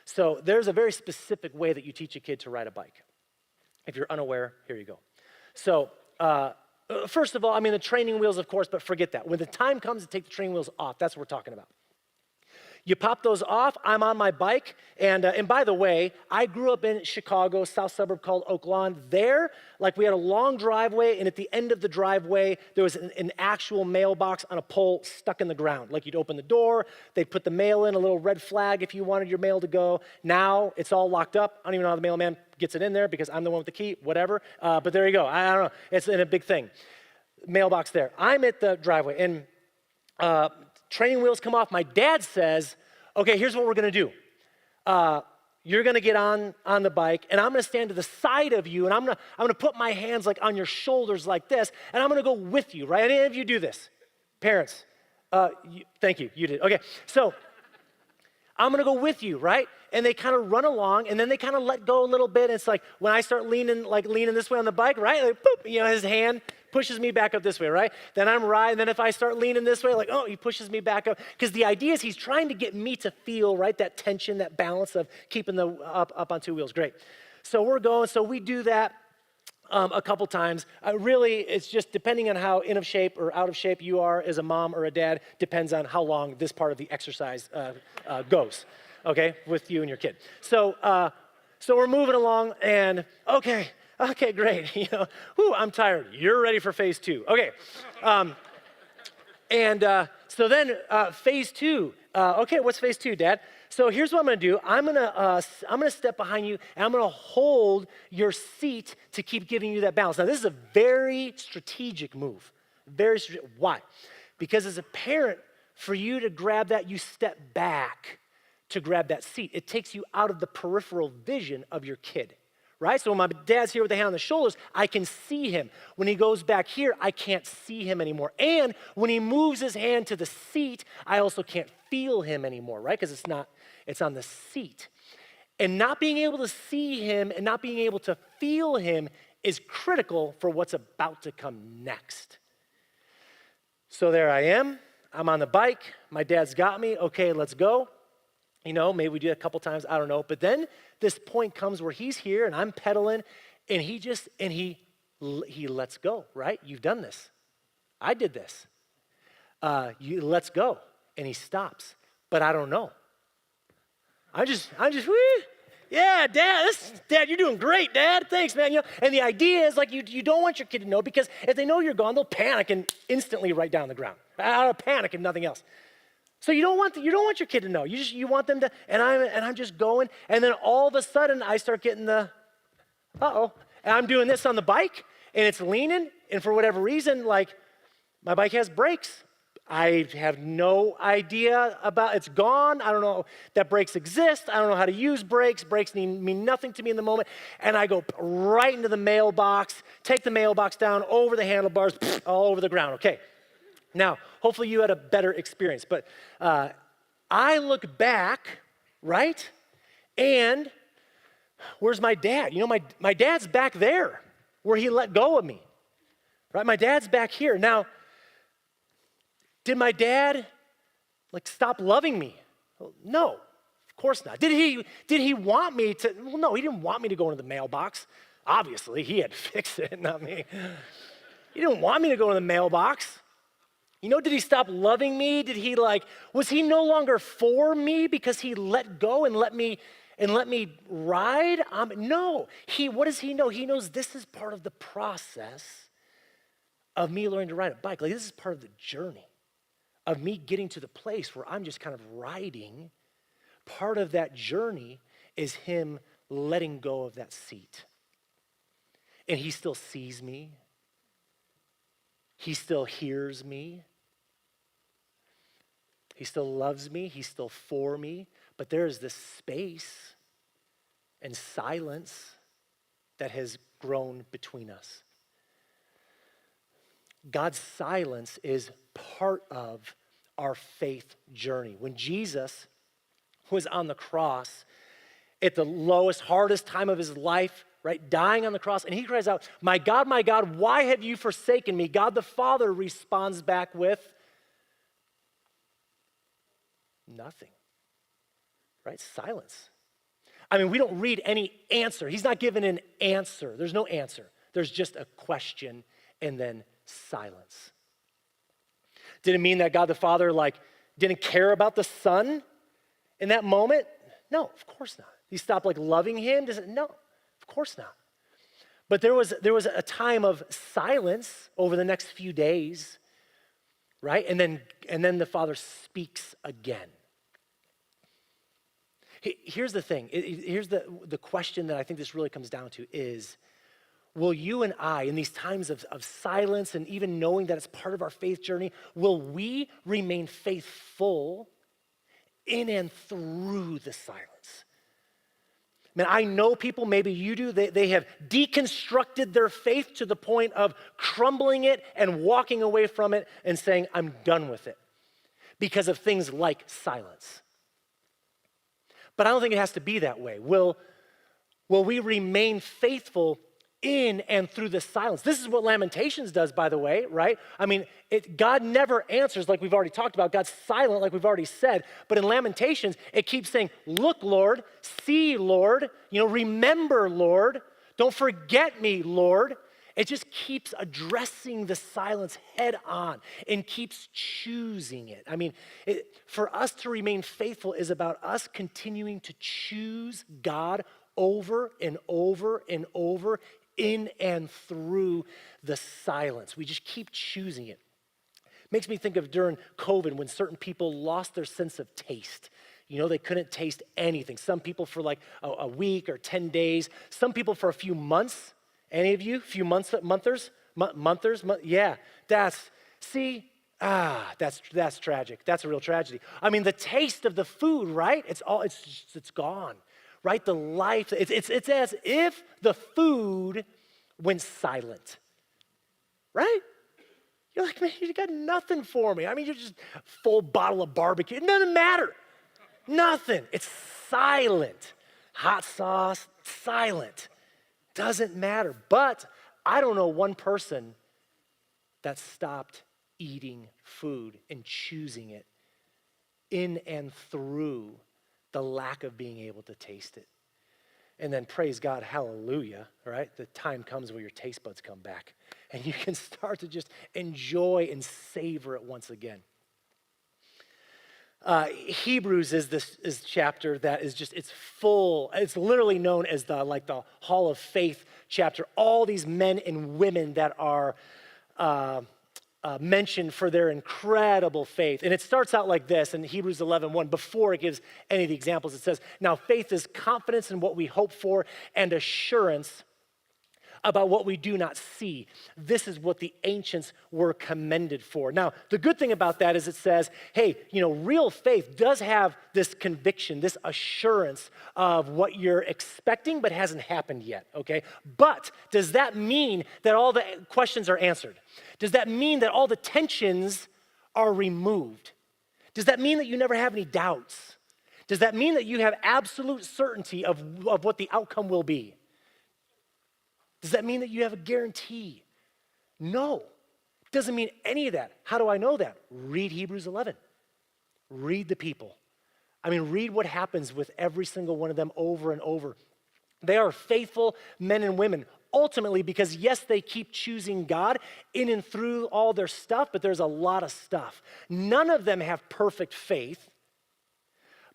So there's a very specific way that you teach a kid to ride a bike. If you're unaware, here you go. So first of all, I mean, the training wheels, of course, but forget that. When the time comes to take the training wheels off, that's what we're talking about. You pop those off, I'm on my bike, and by the way, I grew up in Chicago, south suburb called Oak Lawn. There, like we had a long driveway, and at the end of the driveway, there was an actual mailbox on a pole stuck in the ground. Like you'd open the door, they'd put the mail in, a little red flag if you wanted your mail to go. Now, it's all locked up. I don't even know how the mailman gets it in there because I'm the one with the key, whatever. But there you go. I don't know. It's a big thing. Mailbox there. I'm at the driveway, and training wheels come off. My dad says, okay, here's what we're gonna do. You're gonna get on the bike, and I'm gonna stand to the side of you, and I'm gonna put my hands like on your shoulders like this, and I'm gonna go with you, right? Any of you do this? Parents, thank you, you did. Okay, so I'm gonna go with you, right? And they kind of run along, and then they kind of let go a little bit. And it's like when I start leaning this way on the bike, right? Like, boop, his hand pushes me back up this way, right? Then I'm riding. Then if I start leaning this way, like, oh, he pushes me back up. Because the idea is he's trying to get me to feel, right, that tension, that balance of keeping the up on two wheels. Great. So we're going. So we do that a couple times. Really, it's just depending on how in of shape or out of shape you are as a mom or a dad, depends on how long this part of the exercise goes. Okay, with you and your kid. So we're moving along, and okay, great. I'm tired. You're ready for phase 2. Okay, so then phase 2. Okay, what's phase 2, Dad? So here's what I'm gonna do. I'm gonna step behind you, and I'm gonna hold your seat to keep giving you that balance. Now, this is a very strategic move. Why? Because as a parent, for you to grab that, you step back to grab that seat. It takes you out of the peripheral vision of your kid, right? So when my dad's here with the hand on the shoulders, I can see him. When he goes back here, I can't see him anymore. And when he moves his hand to the seat, I also can't feel him anymore, right? Because it's on the seat. And not being able to see him and not being able to feel him is critical for what's about to come next. So there I am. I'm on the bike. My dad's got me. Okay, let's go. Maybe we do it a couple times, I don't know. But then this point comes where he's here and I'm pedaling, and he lets go, right? You've done this. I did this. Let's go. And he stops. But I don't know. I'm just, woo, yeah, Dad, you're doing great, Dad. Thanks, man. And the idea is like you don't want your kid to know, because if they know you're gone, they'll panic and instantly right down the ground. Out of panic and nothing else. So you don't want your kid to know. You want them to, and I'm just going, and then all of a sudden I start getting the, and I'm doing this on the bike, and it's leaning, and for whatever reason, like my bike has brakes. I have no idea about, it's gone. I don't know that brakes exist. I don't know how to use brakes. Brakes mean nothing to me in the moment. And I go right into the mailbox, take the mailbox down over the handlebars, all over the ground. Okay. Now, hopefully you had a better experience, but I look back, right? And where's my dad? My dad's back there where he let go of me, right? My dad's back here. Now, did my dad stop loving me? Well, no, of course not. Did he want me to? Well, no, he didn't want me to go into the mailbox. Obviously, he had to fix it, not me. He didn't want me to go into the mailbox. Did he stop loving me? Was he no longer for me because he let go and let me ride? No. What does he know? He knows this is part of the process of me learning to ride a bike. This is part of the journey of me getting to the place where I'm just kind of riding. Part of that journey is him letting go of that seat. And he still sees me. He still hears me. He still loves me. He's still for me. But there is this space and silence that has grown between us. God's silence is part of our faith journey. When Jesus was on the cross, at the lowest, hardest time of his life, right? Dying on the cross. And he cries out, my God, why have you forsaken me? God the Father responds back with nothing, right? Silence. I mean, we don't read any answer. He's not given an answer. There's no answer. There's just a question and then silence. Did it mean that God the Father didn't care about the Son in that moment? No, of course not. He stopped loving him? No, of course not. But there was a time of silence over the next few days, right? And then the Father speaks again. Here's the thing. Here's the question that I think this really comes down to is, will you and I, in these times of silence and even knowing that it's part of our faith journey, will we remain faithful in and through the silence? Man, I know people, maybe you do, they have deconstructed their faith to the point of crumbling it and walking away from it and saying, I'm done with it because of things like silence. But I don't think it has to be that way. Will we remain faithful in and through the silence? This is what Lamentations does, by the way, right? I mean, God never answers like we've already talked about. God's silent like we've already said. But in Lamentations, it keeps saying, look, Lord, see, Lord, remember, Lord, don't forget me, Lord. It just keeps addressing the silence head on and keeps choosing it. I mean, for us to remain faithful is about us continuing to choose God over and over and over in and through the silence. We just keep choosing it. Makes me think of during COVID when certain people lost their sense of taste. They couldn't taste anything. Some people for a week or 10 days. Some people for a few months. Any of you? Few months, monthers? Yeah, that's tragic. That's a real tragedy. I mean, the taste of the food, right? It's gone, right? The life, it's as if the food went silent, right? You're like, man, you got nothing for me. I mean, you're just full bottle of barbecue. It doesn't matter. Nothing. It's silent. Hot sauce, silent. Doesn't matter. But I don't know one person that stopped eating food and choosing it in and through the lack of being able to taste it. And then praise God, hallelujah, right? The time comes where your taste buds come back and you can start to just enjoy and savor it once again. Hebrews is this chapter that is just, it's full. It's literally known as the Hall of Faith chapter. All these men and women that are mentioned for their incredible faith. And it starts out like this in Hebrews 11:1. Before it gives any of the examples, it says, now faith is confidence in what we hope for and assurance about what we do not see. This is what the ancients were commended for. Now, the good thing about that is it says, hey, real faith does have this conviction, this assurance of what you're expecting but hasn't happened yet, okay? But does that mean that all the questions are answered? Does that mean that all the tensions are removed? Does that mean that you never have any doubts? Does that mean that you have absolute certainty of what the outcome will be? Does that mean that you have a guarantee? No, it doesn't mean any of that. How do I know that? Read Hebrews 11. Read the people. I mean, read what happens with every single one of them over and over. They are faithful men and women, ultimately because, yes, they keep choosing God in and through all their stuff, but there's a lot of stuff. None of them have perfect faith,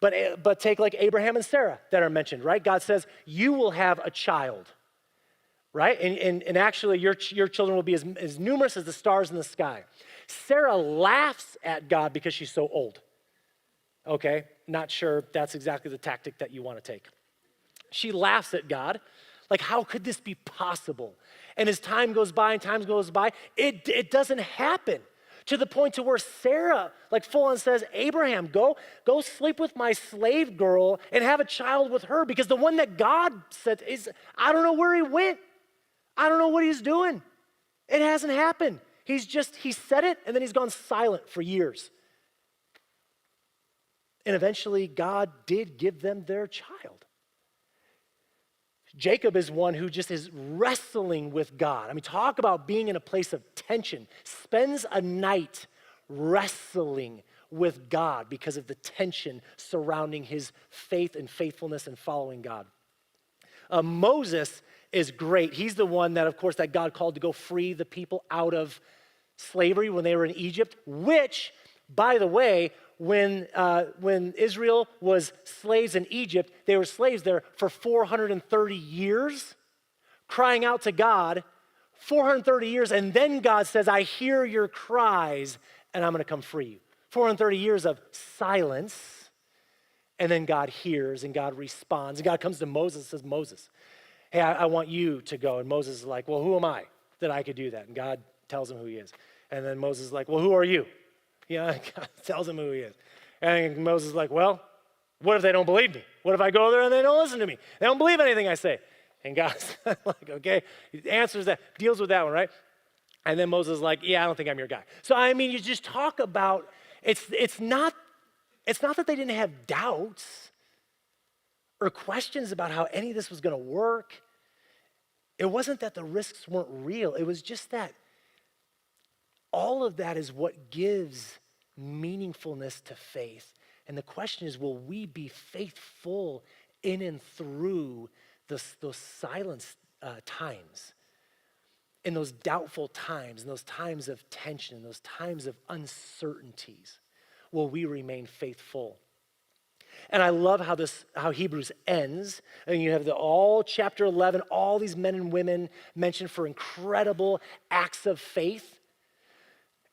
but take like Abraham and Sarah that are mentioned, right? God says, you will have a child. Right? And actually, your children will be as numerous as the stars in the sky. Sarah laughs at God because she's so old. Okay? Not sure that's exactly the tactic that you want to take. She laughs at God. Like, how could this be possible? And as time goes by, it doesn't happen. To the point to where Sarah, full on says, Abraham, go sleep with my slave girl and have a child with her, because the one that God said I don't know where he went. I don't know what he's doing. It hasn't happened. He said it, and then he's gone silent for years. And eventually, God did give them their child. Jacob is one who just is wrestling with God. I mean, talk about being in a place of tension. Spends a night wrestling with God because of the tension surrounding his faith and faithfulness and following God. Moses is great. He's the one that, of course, that God called to go free the people out of slavery when they were in Egypt, which, by the way, when Israel was slaves in Egypt, they were slaves there for 430 years, crying out to God, 430 years, and then God says, I hear your cries, and I'm going to come free you. 430 years of silence, and then God hears, and God responds, and God comes to Moses and says, Moses, hey, I want you to go. And Moses is like, well, who am I that I could do that? And God tells him who he is. And then Moses is like, well, who are you? God tells him who he is. And Moses is like, well, what if they don't believe me? What if I go there and they don't listen to me? They don't believe anything I say. And God's like, okay, he answers that, deals with that one, right? And then Moses is like, yeah, I don't think I'm your guy. So, I mean, you just talk about, it's not that they didn't have doubts or questions about how any of this was going to work. It wasn't that the risks weren't real. It was just that all of that is what gives meaningfulness to faith. And the question is, will we be faithful in and through those silence times, in those doubtful times, in those times of tension, in those times of uncertainties? Will we remain faithful? And I love how Hebrews ends. And you have all chapter 11, all these men and women mentioned for incredible acts of faith.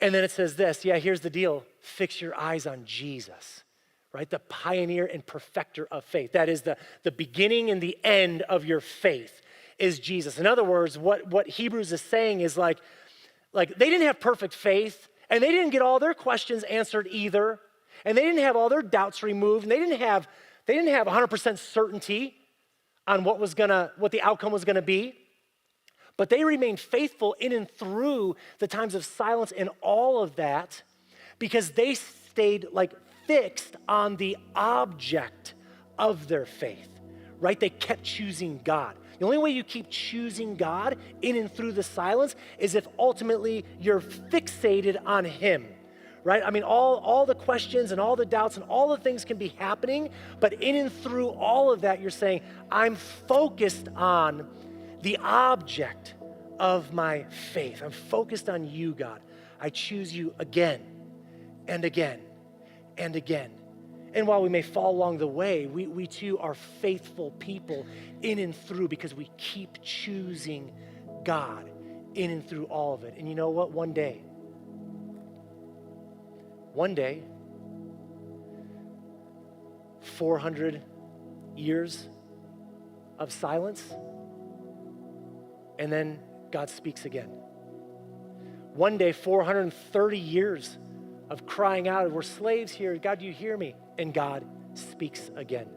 And then it says this, yeah, here's the deal. Fix your eyes on Jesus, right? The pioneer and perfecter of faith. That is the beginning and the end of your faith is Jesus. In other words, what Hebrews is saying is like they didn't have perfect faith, and they didn't get all their questions answered either, and they didn't have all their doubts removed, and they didn't have 100% certainty on what the outcome was gonna be. But they remained faithful in and through the times of silence and all of that because they stayed fixed on the object of their faith, right? They kept choosing God. The only way you keep choosing God in and through the silence is if ultimately you're fixated on him, right? I mean, all the questions and all the doubts and all the things can be happening, but in and through all of that, you're saying, I'm focused on the object of my faith. I'm focused on you, God. I choose you again and again and again. And while we may fall along the way, we too are faithful people in and through because we keep choosing God in and through all of it. And you know what? One day, 400 years of silence, and then God speaks again. One day, 430 years of crying out, we're slaves here, God, do you hear me? And God speaks again.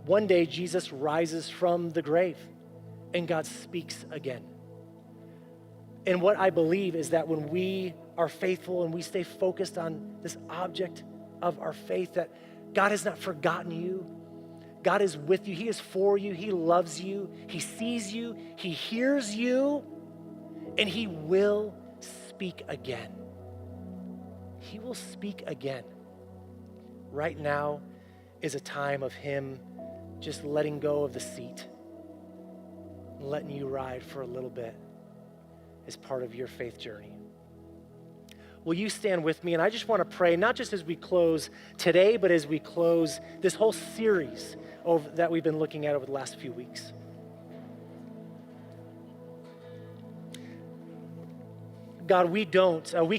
One day, Jesus rises from the grave, and God speaks again. And what I believe is that when we are faithful and we stay focused on this object of our faith, that God has not forgotten you. God is with you. He is for you. He loves you. He sees you. He hears you. And he will speak again. He will speak again. Right now is a time of him just letting go of the seat and letting you ride for a little bit as part of your faith journey. Will you stand with me? And I just want to pray, not just as we close today, but as we close this whole series that we've been looking at over the last few weeks. God, we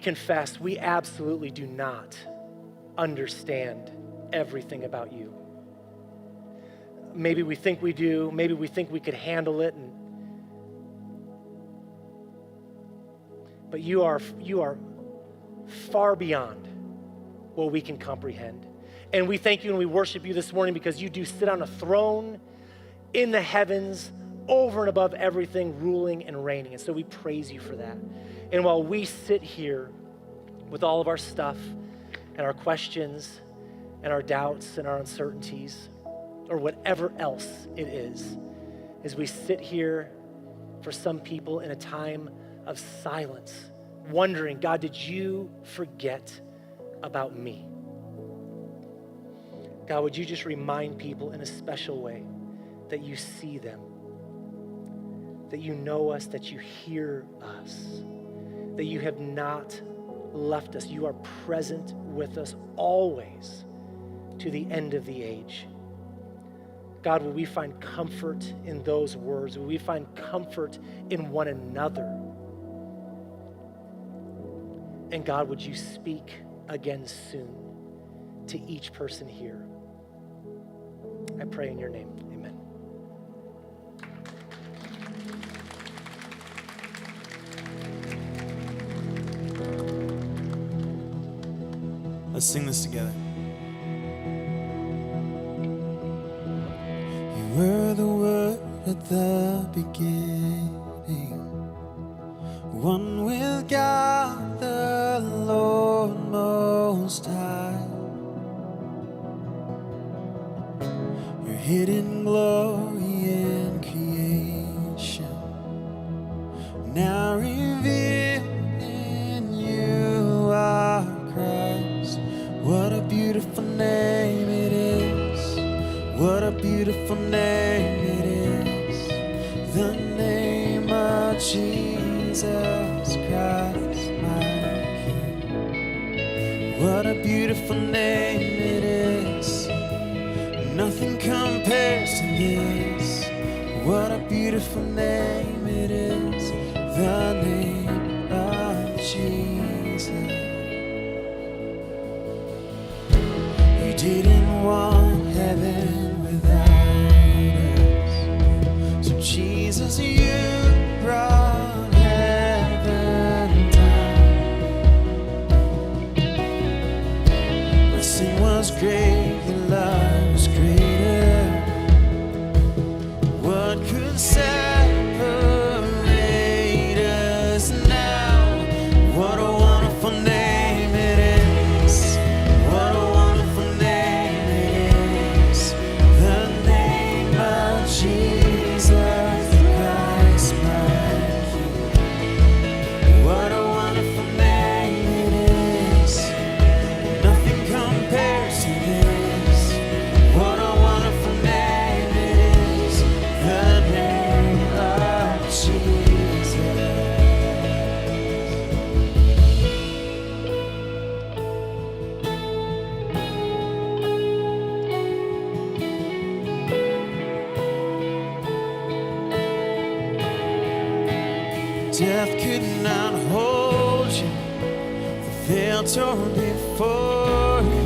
confess, we absolutely do not understand everything about you. Maybe we think we do, maybe we think we could handle it, but you are far beyond what we can comprehend. And we thank you and we worship you this morning because you do sit on a throne in the heavens, over and above everything, ruling and reigning. And so we praise you for that. And while we sit here with all of our stuff and our questions and our doubts and our uncertainties, or whatever else it is, as we sit here for some people in a time of silence, wondering, God, did you forget about me? God, would you just remind people in a special way that you see them, that you know us, that you hear us, that you have not left us. You are present with us always to the end of the age. God, will we find comfort in those words? Will we find comfort in one another? And God, would you speak again soon to each person here? I pray in your name, amen. Let's sing this together. You were the Word at the beginning, one with God the Lord Most High. Your hidden glory in creation, now revealed in you are Christ. What a beautiful name it is. What a beautiful name it is. The name of Jesus Christ, my King. What a beautiful name it is. Nothing compares to this. What a beautiful name it is. The name of Jesus. You didn't want heaven without us, so Jesus, you brought heaven down. My sin was great, your love was greater. What could separate us now? What a wonderful name it is. What a wonderful name it is. The name of Jesus Christ, my King. What a wonderful name it is. Nothing compares to this. What a wonderful name it is. The name of Jesus. Death could not hold you, the veil torn before you.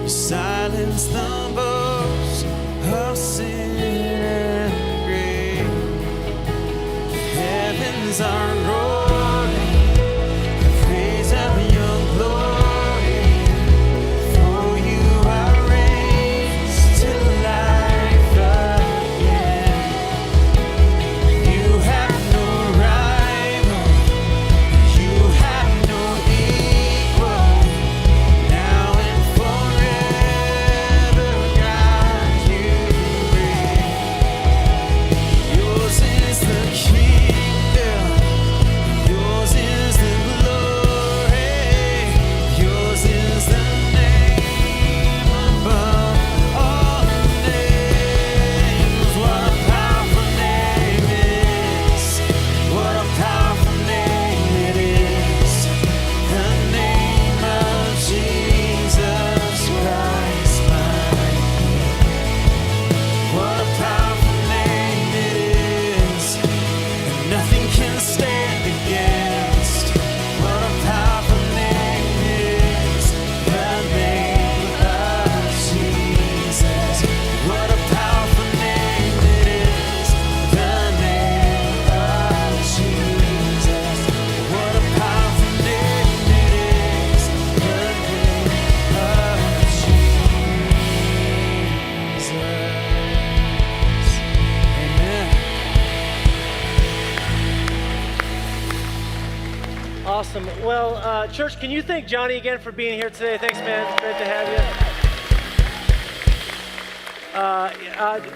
You silenced the boast of sin and grave. The heavens are roaring, the praise of your glory. For you are raised to life again. You have no rival, you have no equal. Now and forever, God, you reign. Yours is the kingdom, yours is the glory, yours is the name above all names. What a powerful name it is. What a powerful name it is. The name of Jesus Christ, my King. What a powerful name it is. And nothing can stand against. What a powerful name it is. The name of Jesus. What a powerful name it is. The name of Jesus. What a powerful name it is. The name of Jesus. Amen. Awesome. Well, church, can you thank Johnny again for being here today? Thanks, man. It's great to have you.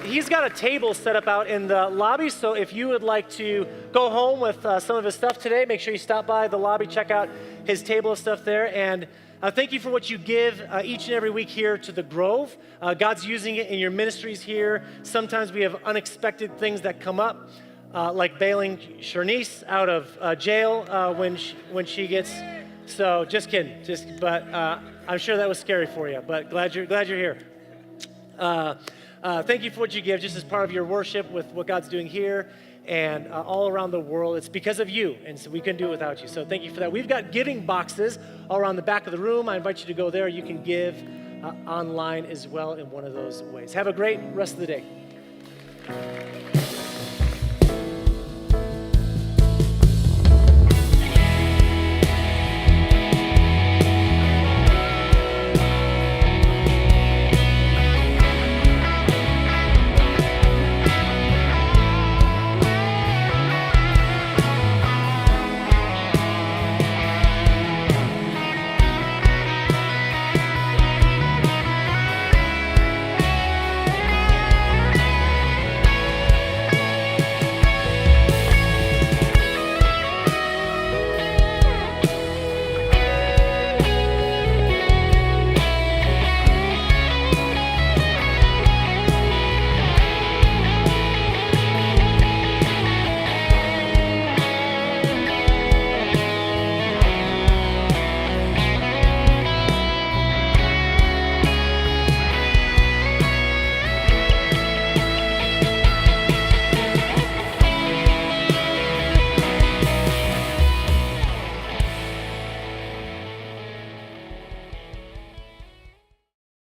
He's got a table set up out in the lobby, so if you would like to go home with some of his stuff today, make sure you stop by the lobby, check out his table of stuff there, and thank you for what you give each and every week here to the Grove. God's using it in your ministries here. Sometimes we have unexpected things that come up, like bailing Shernice out of jail when she gets. So just kidding, but I'm sure that was scary for you. But glad you're here. Thank you for what you give, just as part of your worship with what God's doing here and all around the world. It's because of you, and so we couldn't do it without you. So thank you for that. We've got giving boxes all around the back of the room. I invite you to go there. You can give online as well in one of those ways. Have a great rest of the day.